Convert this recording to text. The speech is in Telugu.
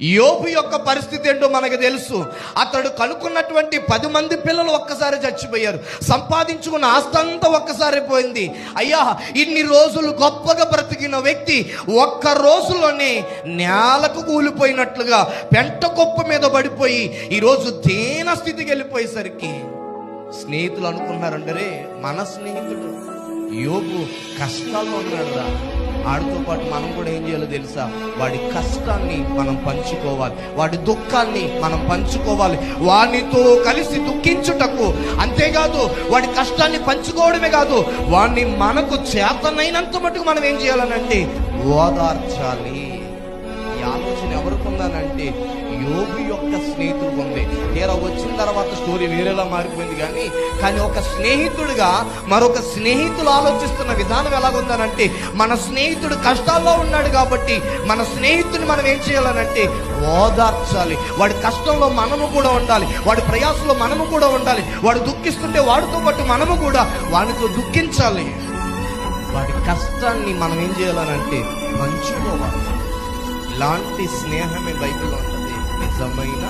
యోబు యొక్క పరిస్థితి ఏంటో మనకు తెలుసు. అతడు కనుక్కున్నటువంటి 10 మంది పిల్లలు ఒక్కసారి చచ్చిపోయారు. సంపాదించుకున్న ఆస్తంతా ఒక్కసారి పోయింది. అయ్యా, ఇన్ని రోజులు గొప్పగా బ్రతికిన వ్యక్తి ఒక్క రోజులోనే నేలకు కూలిపోయినట్లుగా పెంట కుప్ప మీద పడిపోయి ఈరోజు దీన స్థితికి వెళ్ళిపోయేసరికి స్నేహితులు అనుకున్నారంటే, మన స్నేహితుడు యోబు కష్టాల్లో ఉన్నాడురా, వాడితో పాటు మనం కూడా ఏం చేయాలో తెలుసా? వాడి కష్టాన్ని మనం పంచుకోవాలి, వాడి దుఃఖాన్ని మనం పంచుకోవాలి, వానితో కలిసి దుఃఖించుటకు. అంతేకాదు, వాడి కష్టాన్ని పంచుకోవడమే కాదు, వాడిని మనకు చేతనైనంత మటుకు మనం ఏం చేయాలనంటే ఓదార్చాలి. ఈ ఆలోచన ఎవరికి ఉందనంటే యోబు యొక్క స్నేహితుడు ఉంది. తీరా వచ్చిన తర్వాత స్టోరీ వేరేలా మారిపోయింది. కానీ ఒక స్నేహితుడిగా మరొక స్నేహితులు ఆలోచిస్తున్న విధానం ఎలాగుందనంటే, మన స్నేహితుడు కష్టాల్లో ఉన్నాడు కాబట్టి మన స్నేహితుడిని మనం ఏం చేయాలనంటే ఓదార్చాలి. వాడి కష్టంలో మనము కూడా ఉండాలి, వాడి ప్రయాసంలో మనము కూడా ఉండాలి. వాడు దుఃఖిస్తుంటే వాడితో పాటు మనము కూడా వాడితో దుఃఖించాలి. వాడి కష్టాన్ని మనం ఏం చేయాలనంటే పంచుకోవాలి. ఇలాంటి స్నేహమే బైబిల్లో ఉంటుంది, నిజమైన